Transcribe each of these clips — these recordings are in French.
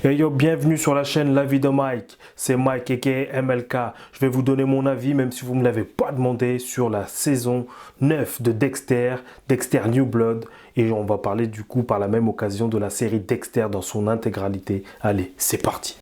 Hey yo, bienvenue sur la chaîne La Vie de Mike. C'est Mike aka MLK. Je vais vous donner mon avis, même si vous ne me l'avez pas demandé, sur la saison 9 de Dexter, Dexter New Blood. Et on va parler du coup par la même occasion de la série Dexter dans son intégralité. Allez, c'est parti.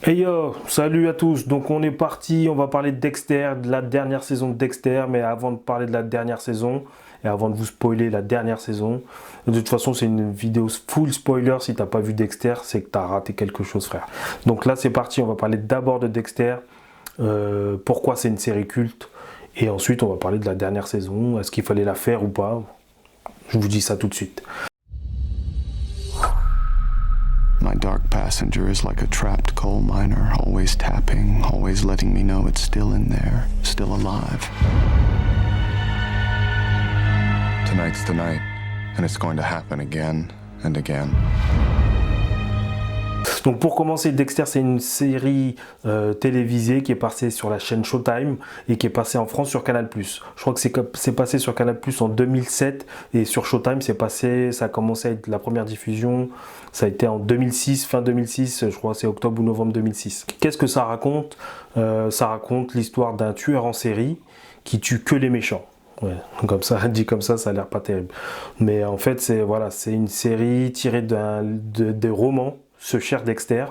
Hey yo, salut à tous. Donc on est parti, on va parler de Dexter, de la dernière saison de Dexter. Mais avant de parler de la dernière saison, et avant de vous spoiler la dernière saison, de toute façon c'est une vidéo full spoiler. Si t'as pas vu Dexter, c'est que t'as raté quelque chose, frère. Donc là c'est parti, on va parler d'abord de Dexter, pourquoi c'est une série culte, et ensuite on va parler de la dernière saison, est-ce qu'il fallait la faire ou pas. Je vous dis ça tout de suite. My dark passenger is like a trapped coal miner, always tapping, always letting me know it's still in there, still alive. Tonight's the night, and it's going to happen again and again. Donc pour commencer, Dexter c'est une série télévisée qui est passée sur la chaîne Showtime et qui est passée en France sur Canal+. Je crois que c'est passé sur Canal+ en 2007 et sur Showtime c'est passé, ça a commencé à être la première diffusion, ça a été en 2006, fin 2006, je crois que c'est octobre ou novembre 2006. Qu'est-ce que ça raconte? Ça raconte l'histoire d'un tueur en série qui tue que les méchants. Ouais, comme ça, dit comme ça a l'air pas terrible. Mais en fait, c'est une série tirée des romans, Ce cher Dexter.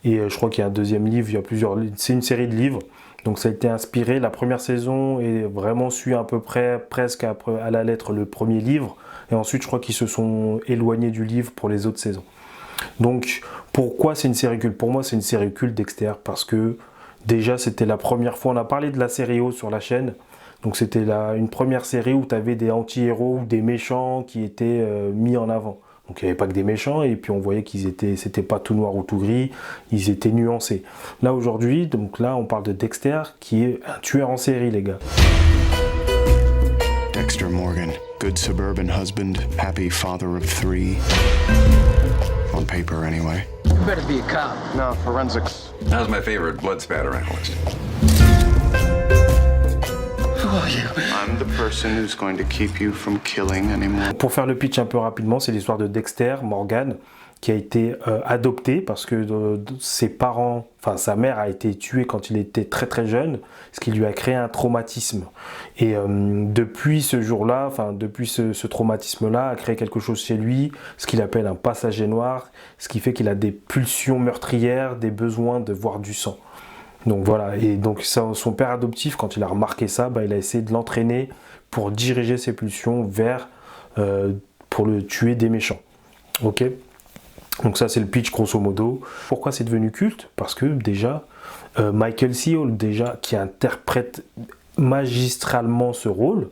Et je crois qu'il y a un deuxième livre, il y a plusieurs. C'est une série de livres. Donc ça a été inspiré. La première saison est vraiment suit à peu près, presque à la lettre, le premier livre. Et ensuite, je crois qu'ils se sont éloignés du livre pour les autres saisons. Donc, pourquoi c'est une série culte? Pour moi, c'est une série culte Dexter parce que déjà, c'était la première fois. On a parlé de la série O sur la chaîne. Donc c'était une première série où tu avais des anti-héros ou des méchants qui étaient mis en avant. Donc il n'y avait pas que des méchants et puis on voyait c'était pas tout noir ou tout gris, ils étaient nuancés. Là aujourd'hui, donc là on parle de Dexter qui est un tueur en série, les gars. Dexter Morgan, good suburban husband, happy father of 3. On paper anyway. You better be a cop. No, forensics. That was my favorite blood spatter analyst. I'm the person who's going to keep you from killing anymore. Pour faire le pitch un peu rapidement, c'est l'histoire de Dexter Morgan qui a été adopté parce que ses parents, enfin sa mère a été tuée quand il était très très jeune, ce qui lui a créé un traumatisme. Et depuis ce jour-là, enfin depuis ce traumatisme-là, a créé quelque chose chez lui, ce qu'il appelle un passager noir, ce qui fait qu'il a des pulsions meurtrières, des besoins de voir du sang. Donc voilà, et donc son père adoptif, quand il a remarqué ça, il a essayé de l'entraîner pour diriger ses pulsions vers, pour le tuer des méchants. Ok? Donc ça c'est le pitch grosso modo. Pourquoi c'est devenu culte? Parce que déjà, Michael C. Hall, déjà, qui interprète magistralement ce rôle,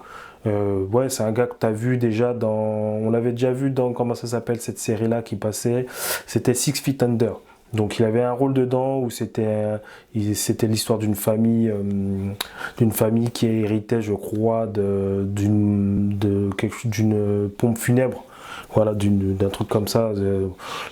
ouais, c'est un gars que tu as vu déjà on l'avait déjà vu dans, comment ça s'appelle cette série-là qui passait, c'était Six Feet Under. Donc il avait un rôle dedans où c'était l'histoire d'une famille qui héritait, je crois, d'une pompe funèbre. Voilà, d'un truc comme ça.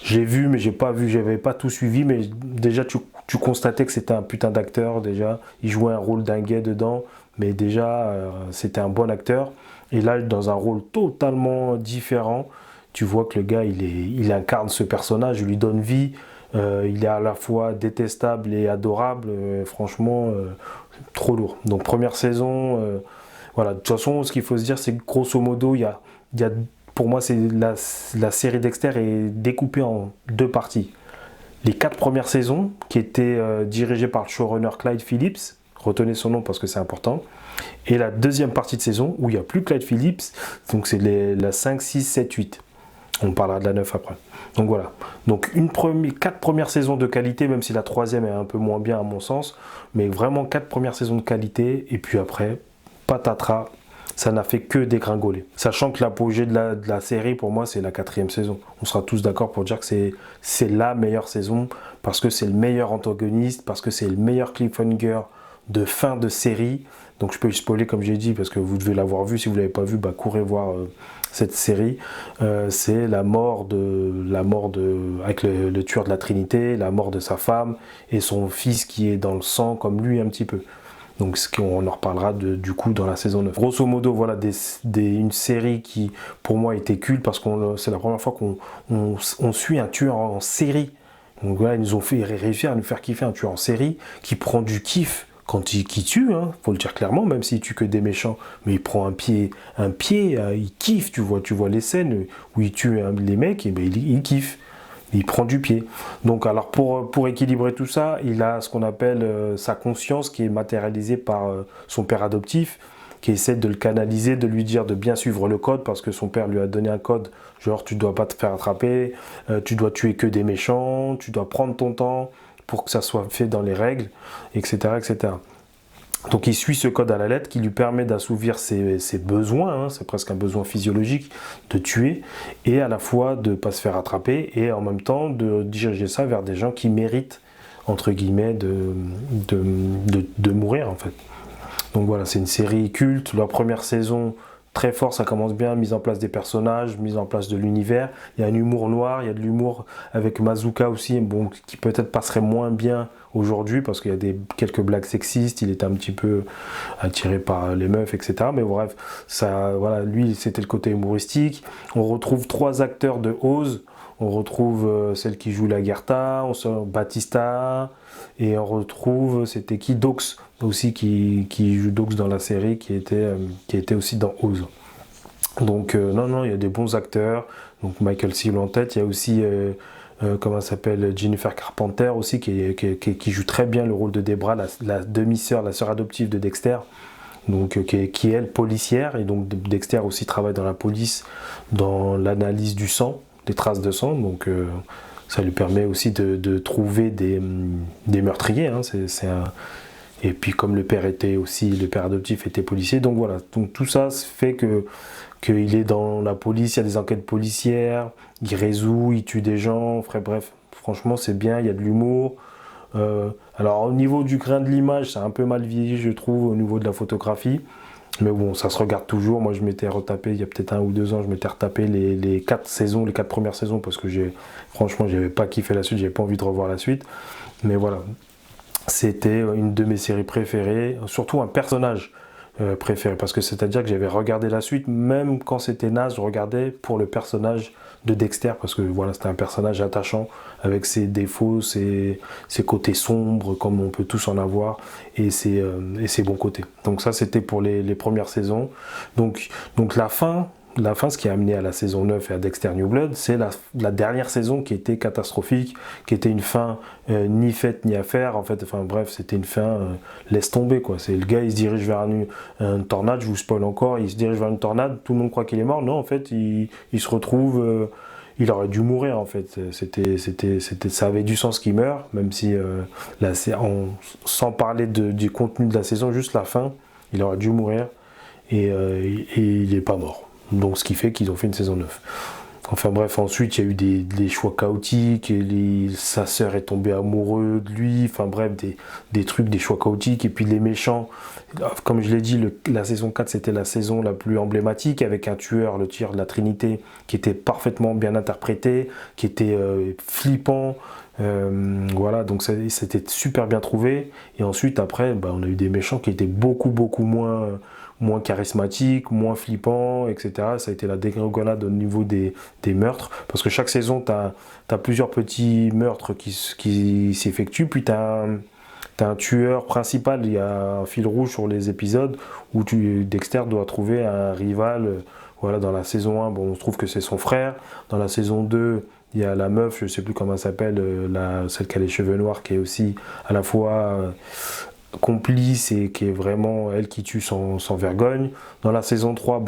J'ai vu, mais j'avais pas tout suivi, mais déjà tu constatais que c'était un putain d'acteur déjà. Il jouait un rôle d'un gay dedans, mais déjà c'était un bon acteur. Et là, dans un rôle totalement différent, tu vois que le gars, il incarne ce personnage, il lui donne vie. Il est à la fois détestable et adorable, franchement, trop lourd. Donc première saison, voilà. De toute façon, ce qu'il faut se dire, c'est que grosso modo, pour moi, c'est la série Dexter est découpée en deux parties. Les 4 premières saisons, qui étaient dirigées par le showrunner Clyde Phillips, retenez son nom parce que c'est important, et la deuxième partie de saison, où il n'y a plus Clyde Phillips, donc c'est la 5, 6, 7, 8. On parlera de la 9 après. Donc voilà. Donc 4 premières saisons de qualité, même si la troisième est un peu moins bien à mon sens. Mais vraiment 4 premières saisons de qualité. Et puis après, patatras, ça n'a fait que dégringoler. Sachant que l'apogée de la série, pour moi, c'est la 4e saison. On sera tous d'accord pour dire que c'est la meilleure saison. Parce que c'est le meilleur antagoniste. Parce que c'est le meilleur cliffhanger de fin de série. Donc je peux spoiler comme j'ai dit parce que vous devez l'avoir vu. Si vous ne l'avez pas vu, courez voir cette série. C'est la mort avec le tueur de la Trinité, la mort de sa femme et son fils qui est dans le sang comme lui un petit peu. Donc on en reparlera du coup dans la saison 9. Grosso modo, voilà une série qui pour moi était culte parce que c'est la première fois qu'on suit un tueur en série. Donc voilà, ils nous ont réussi à nous faire kiffer un tueur en série qui prend du kiff quand il tue, hein, faut le dire clairement, même s'il tue que des méchants, mais il prend un pied, il kiffe, tu vois les scènes où il tue les mecs, et ben il kiffe. Il prend du pied. Donc alors pour équilibrer tout ça, il a ce qu'on appelle sa conscience qui est matérialisée par son père adoptif, qui essaie de le canaliser, de lui dire de bien suivre le code, parce que son père lui a donné un code, genre tu dois pas te faire attraper, tu dois tuer que des méchants, tu dois prendre ton temps pour que ça soit fait dans les règles, etc. etc. Donc il suit ce code à la lettre qui lui permet d'assouvir ses besoins, hein, c'est presque un besoin physiologique de tuer, et à la fois de ne pas se faire attraper, et en même temps de diriger ça vers des gens qui méritent, entre guillemets, de mourir en fait. Donc voilà, c'est une série culte, la première saison très fort, ça commence bien, mise en place des personnages, mise en place de l'univers, il y a un humour noir, il y a de l'humour avec Mazuka aussi, bon, qui peut-être passerait moins bien aujourd'hui parce qu'il y a quelques blagues sexistes, il était un petit peu attiré par les meufs, etc. Mais bref, ça, voilà, lui c'était le côté humoristique. On retrouve 3 acteurs de Oz, on retrouve celle qui joue la Gerta, on sort Batista, et on retrouve, c'était qui, Dox aussi, qui joue Dox dans la série, qui était aussi dans Oz. Donc non, il y a des bons acteurs, donc Michael Cera en tête, il y a aussi comment elle s'appelle, Jennifer Carpenter aussi, qui joue très bien le rôle de Debra, la demi-sœur, la sœur adoptive de Dexter, donc qui est elle policière, et donc Dexter aussi travaille dans la police, dans l'analyse du sang, des traces de sang, donc ça lui permet aussi de trouver des meurtriers, hein, et puis comme le père adoptif était policier, donc voilà, donc tout ça fait qu'il est dans la police, il y a des enquêtes policières, il résout, il tue des gens, bref, franchement c'est bien, il y a de l'humour. Alors au niveau du grain de l'image, c'est un peu mal vieilli je trouve, au niveau de la photographie, mais bon, ça se regarde toujours. Moi je m'étais retapé, il y a peut-être 1 ou 2 ans, je m'étais retapé les 4 saisons, les 4 premières saisons, parce que franchement j'avais pas kiffé la suite, j'avais pas envie de revoir la suite, mais voilà, c'était une de mes séries préférées, surtout un personnage préféré, parce que c'est-à-dire que j'avais regardé la suite, même quand c'était naze, je regardais pour le personnage de Dexter, parce que voilà, c'était un personnage attachant, avec ses défauts, ses côtés sombres, comme on peut tous en avoir, et ses bons côtés. Donc ça, c'était pour les premières saisons. Donc la fin, ce qui a amené à la saison 9 et à Dexter New Blood, c'est la dernière saison qui était catastrophique, qui était une fin ni faite ni à faire, en fait, enfin bref, c'était une fin laisse tomber, quoi. C'est le gars, il se dirige vers une tornade, je vous spoil encore, il se dirige vers une tornade, tout le monde croit qu'il est mort, non, en fait, il se retrouve, il aurait dû mourir, en fait, ça avait du sens qu'il meure, même si, sans parler du contenu de la saison, juste la fin, il aurait dû mourir, et il n'est pas mort. Donc ce qui fait qu'ils ont fait une saison 9. Enfin bref, ensuite il y a eu des choix chaotiques, sa sœur est tombée amoureuse de lui, enfin bref, des trucs, des choix chaotiques, et puis les méchants, comme je l'ai dit, la saison 4 c'était la saison la plus emblématique, avec un tueur, le tueur de la Trinité, qui était parfaitement bien interprété, qui était flippant, voilà, donc c'était super bien trouvé, et ensuite après, on a eu des méchants qui étaient beaucoup moins charismatique, moins flippant, etc. Ça a été la dégringolade au niveau des meurtres, parce que chaque saison, tu as plusieurs petits meurtres qui s'effectuent, puis tu as un tueur principal, il y a un fil rouge sur les épisodes, où Dexter doit trouver un rival. Voilà, dans la saison 1, on trouve que c'est son frère. Dans la saison 2, il y a la meuf, je ne sais plus comment elle s'appelle, celle qui a les cheveux noirs, qui est aussi à la fois complice et qui est vraiment elle qui tue sans vergogne. Dans la saison 3,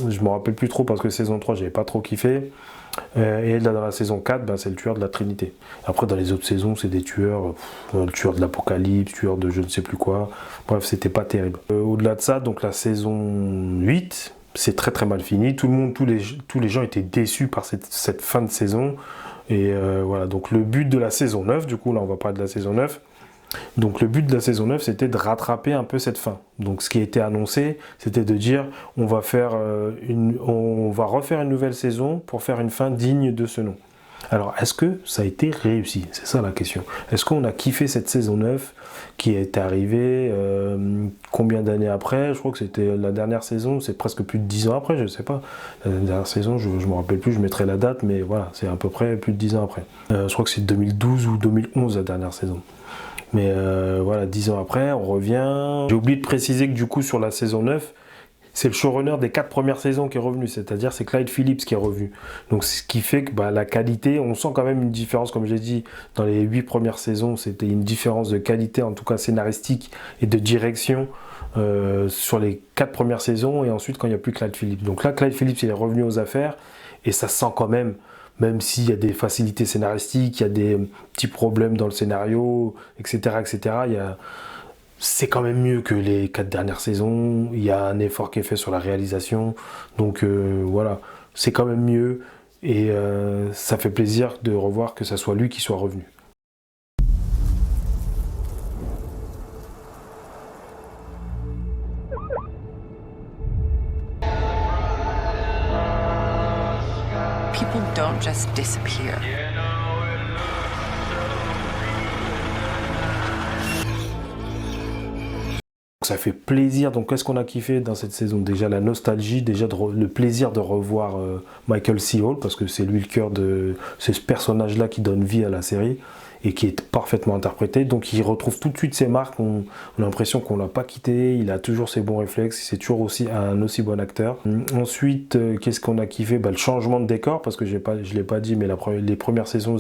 je me rappelle plus trop parce que saison 3 j'avais pas trop kiffé, et là dans la saison 4 c'est le tueur de la Trinité. Après dans les autres saisons c'est des tueurs, le tueur de l'Apocalypse, tueur de je ne sais plus quoi, bref c'était pas terrible. Au-delà de ça, donc la saison 8 c'est très très mal fini, tous les gens étaient déçus par cette fin de saison, et voilà, donc le but de la saison 9, du coup là on va parler de la saison 9. Donc le but de la saison 9 c'était de rattraper un peu cette fin. Donc ce qui a été annoncé c'était de dire on va refaire une nouvelle saison pour faire une fin digne de ce nom. Alors, est-ce que ça a été réussi? C'est ça la question. Est-ce qu'on a kiffé cette saison 9 qui est arrivée combien d'années après? Je crois que c'était la dernière saison, c'est presque plus de 10 ans après, je ne sais pas. La dernière saison, je ne me rappelle plus, je mettrai la date, mais voilà, c'est à peu près plus de 10 ans après. Je crois que c'est 2012 ou 2011 la dernière saison. Mais voilà, 10 ans après, on revient. J'ai oublié de préciser que du coup, sur la saison 9, c'est le showrunner des 4 premières saisons qui est revenu, c'est-à-dire c'est Clyde Phillips qui est revenu. Donc ce qui fait que la qualité, on sent quand même une différence, comme j'ai dit, dans les 8 premières saisons, c'était une différence de qualité, en tout cas scénaristique et de direction sur les 4 premières saisons, et ensuite quand il n'y a plus Clyde Phillips. Donc là, Clyde Phillips, il est revenu aux affaires, et ça se sent quand même s'il y a des facilités scénaristiques, il y a des petits problèmes dans le scénario, etc., c'est quand même mieux que les 4 dernières saisons. Il y a un effort qui est fait sur la réalisation. Donc voilà, c'est quand même mieux. Et ça fait plaisir de revoir que ça soit lui qui soit revenu. People don't just disappear. Ça fait plaisir. Donc qu'est-ce qu'on a kiffé dans cette saison? Déjà la nostalgie, déjà le plaisir de revoir Michael C. Hall, parce que c'est lui le cœur de ce personnage-là qui donne vie à la série et qui est parfaitement interprété. Donc il retrouve tout de suite ses marques. On a l'impression qu'on ne l'a pas quitté. Il a toujours ses bons réflexes. C'est toujours aussi un aussi bon acteur. Ensuite, qu'est-ce qu'on a kiffé? Le changement de décor, parce que je ne l'ai pas dit, mais les premières saisons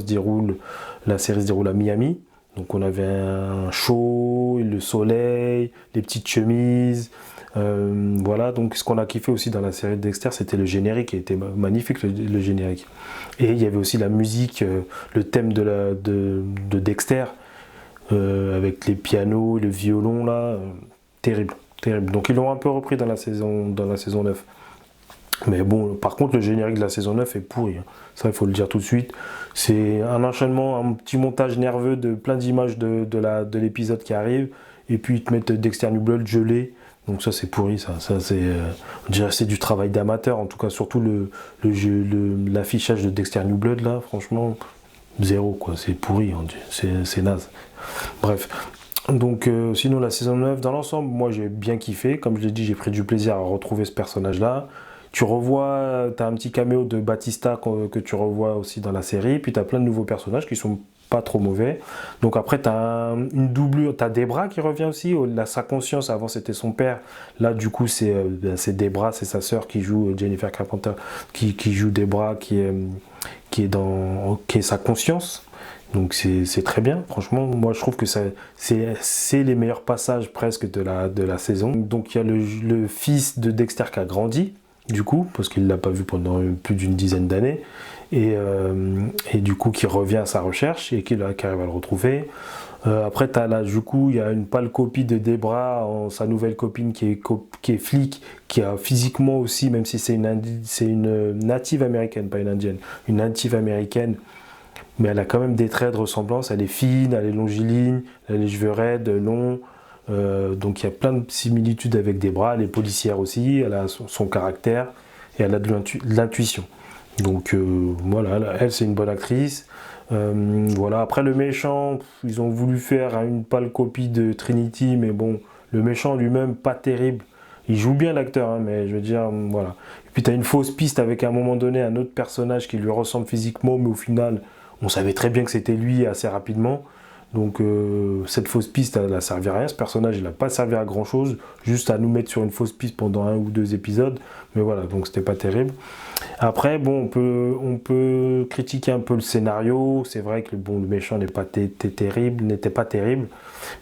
la série se déroule à Miami. Donc on avait un chaud, le soleil, les petites chemises, voilà. Donc ce qu'on a kiffé aussi dans la série de Dexter, c'était le générique, qui était magnifique, le générique. Et il y avait aussi la musique, le thème de Dexter, avec les pianos, le violon là, terrible, terrible. Donc ils l'ont un peu repris dans la saison 9. Mais bon, par contre, le générique de la saison 9 est pourri. Ça, il faut le dire tout de suite. C'est un enchaînement, un petit montage nerveux de plein d'images de l'épisode qui arrive. Et puis, ils te mettent Dexter New Blood gelé. Donc ça, c'est pourri. Ça c'est, on dirait que c'est du travail d'amateur. En tout cas, surtout l'affichage de Dexter New Blood, là, franchement, zéro, quoi. C'est pourri, c'est naze. Bref. Donc, sinon, la saison 9, dans l'ensemble, moi, j'ai bien kiffé. Comme je l'ai dit, j'ai pris du plaisir à retrouver ce personnage-là. Tu as un petit caméo de Batista que tu revois aussi dans la série, puis tu as plein de nouveaux personnages qui sont pas trop mauvais. Donc après, tu as une doublure, tu as Debra qui revient aussi, sa conscience, avant c'était son père, là du coup c'est Debra, c'est sa sœur qui joue, Jennifer Carpenter, qui joue Debra, qui est sa conscience. Donc c'est très bien, franchement, moi je trouve que c'est les meilleurs passages presque de la saison. Donc il y a le fils de Dexter qui a grandi, du coup, parce qu'il ne l'a pas vu pendant plus d'une dizaine d'années, et du coup qui revient à sa recherche et qui arrive à le retrouver. Après, du coup, il y a une pâle copie de Debra, sa nouvelle copine qui est flic, qui a physiquement aussi, même si c'est une native américaine, pas une indienne, une native américaine, mais elle a quand même des traits de ressemblance. Elle est fine, elle est longiligne, elle a les cheveux raides, longs. Donc il y a plein de similitudes avec Debra. Elle est policière aussi, elle a son caractère et elle a de l'intuition. Donc voilà, elle c'est une bonne actrice. Voilà. Après le méchant, ils ont voulu faire une pâle copie de Trinity, mais bon, le méchant lui-même pas terrible. Il joue bien l'acteur, hein, mais je veux dire, voilà. Et puis tu as une fausse piste avec à un moment donné un autre personnage qui lui ressemble physiquement, mais au final, on savait très bien que c'était lui assez rapidement. Donc cette fausse piste, elle n'a servi à rien. Ce personnage, il n'a pas servi à grand chose, juste à nous mettre sur une fausse piste pendant 1 ou 2 épisodes. Mais voilà, donc c'était pas terrible. Après, bon, on peut critiquer un peu le scénario. C'est vrai que le méchant n'était pas terrible.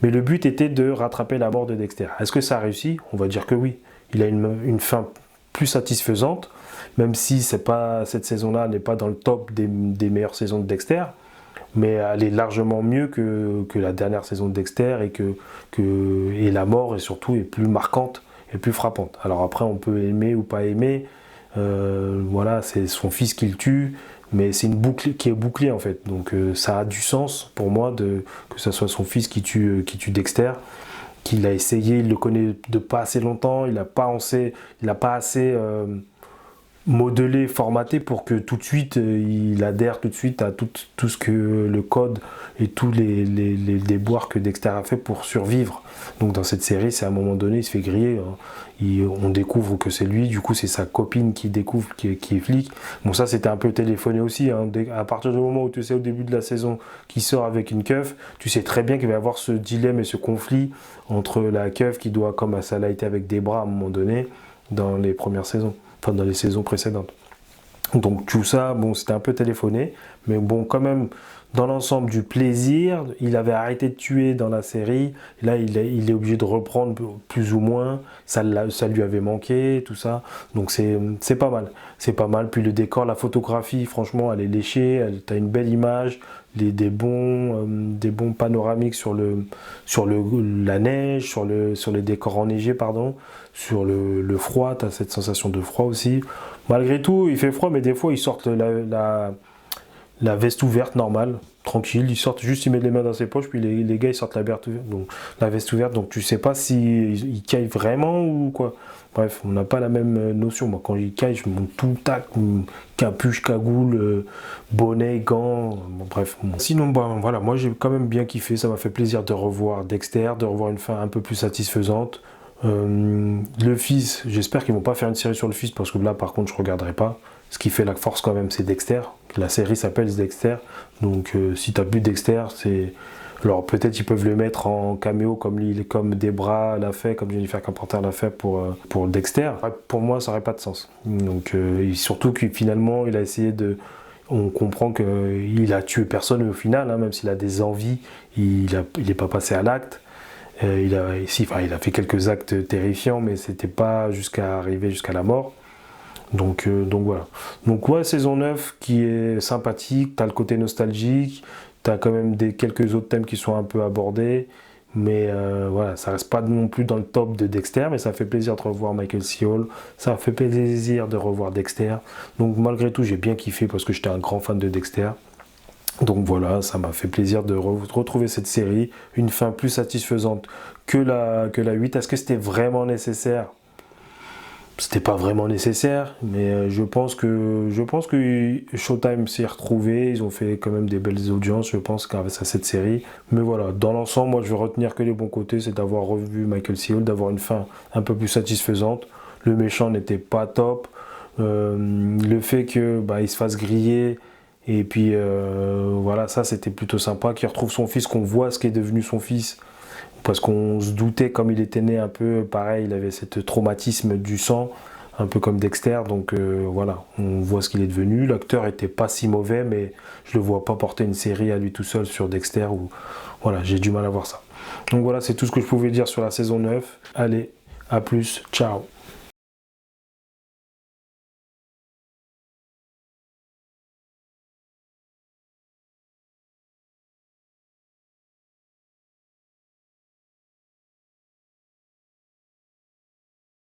Mais le but était de rattraper la mort de Dexter. Est-ce que ça a réussi? On va dire que oui. Il a une fin plus satisfaisante, même si cette saison-là n'est pas dans le top des meilleures saisons de Dexter. Mais elle est largement mieux que la dernière saison de Dexter, et la mort surtout est plus marquante et plus frappante. Alors après, on peut aimer ou pas aimer, voilà, c'est son fils qui le tue, mais c'est une boucle qui est bouclée en fait. Donc ça a du sens pour moi que ce soit son fils qui tue Dexter, qu'il a essayé, il le connaît de pas assez longtemps, il n'a pas assez modelé, formaté pour que tout de suite il adhère tout de suite à tout ce que le code et tous les déboires que Dexter a fait pour survivre. Donc dans cette série, c'est à un moment donné, il se fait griller, hein. On découvre que c'est lui, du coup c'est sa copine qui découvre qui est flic. Bon, ça c'était un peu téléphoné aussi, hein. À partir du moment où tu sais au début de la saison qu'il sort avec une keuf, tu sais très bien qu'il va y avoir ce dilemme et ce conflit entre la keuf qui doit, comme ça l'a été avec Debra à un moment donné dans les premières saisons, enfin dans les saisons précédentes. Donc tout ça, bon, c'était un peu téléphoné, mais bon, quand même, dans l'ensemble du plaisir, il avait arrêté de tuer dans la série, là il est obligé de reprendre plus ou moins, ça lui avait manqué, tout ça, donc c'est pas mal, puis le décor, la photographie, franchement, elle est léchée, t'as une belle image, des bons panoramiques sur la neige, sur les décors enneigés, pardon, sur le froid, t'as cette sensation de froid aussi. Malgré tout, il fait froid, mais des fois, ils sortent la veste ouverte normale, tranquille. Ils sortent juste, ils mettent les mains dans ses poches, puis les gars, ils sortent la veste ouverte. Donc, tu sais pas s'ils caillent vraiment ou quoi. Bref, on n'a pas la même notion. Moi, quand ils caillent, je monte tout le tac, capuche, cagoule, bonnet, gants. Bon, bref. Bon. Sinon, bon, voilà, moi, j'ai quand même bien kiffé. Ça m'a fait plaisir de revoir Dexter, de revoir une fin un peu plus satisfaisante. Le fils, j'espère qu'ils vont pas faire une série sur le fils parce que là par contre je regarderai pas. Ce qui fait la force quand même, c'est Dexter. La série s'appelle Dexter, donc si t'as plus Dexter, c'est alors peut-être ils peuvent le mettre en caméo comme Debra l'a fait, comme Jennifer Carpenter l'a fait pour Dexter. Pour moi ça aurait pas de sens. Donc surtout que finalement il a essayé de, on comprend qu'il a tué personne au final, hein, même s'il a des envies, il est pas passé à l'acte. Il a fait quelques actes terrifiants, mais c'était pas arriver jusqu'à la mort. Donc voilà. Donc ouais, saison 9 qui est sympathique, t'as le côté nostalgique, t'as quand même quelques autres thèmes qui sont un peu abordés, mais voilà, ça reste pas non plus dans le top de Dexter, mais ça fait plaisir de revoir Michael C. Hall, ça fait plaisir de revoir Dexter. Donc malgré tout, j'ai bien kiffé parce que j'étais un grand fan de Dexter. Donc voilà, ça m'a fait plaisir de retrouver cette série, une fin plus satisfaisante que la 8. Est-ce que c'était vraiment nécessaire ? C'était pas vraiment nécessaire, mais je pense que Showtime s'est retrouvé, ils ont fait quand même des belles audiences, je pense, grâce à cette série. Mais voilà, dans l'ensemble, moi je vais retenir que les bons côtés, c'est d'avoir revu Michael C. Hall, d'avoir une fin un peu plus satisfaisante. Le méchant n'était pas top. Le fait que il se fasse griller. Et puis voilà, ça c'était plutôt sympa, qu'il retrouve son fils, qu'on voit ce qui est devenu son fils. Parce qu'on se doutait, comme il était né un peu pareil, il avait ce traumatisme du sang, un peu comme Dexter. Donc voilà, on voit ce qu'il est devenu. L'acteur était pas si mauvais, mais je le vois pas porter une série à lui tout seul sur Dexter. Voilà, j'ai du mal à voir ça. Donc voilà, c'est tout ce que je pouvais dire sur la saison 9. Allez, à plus, ciao.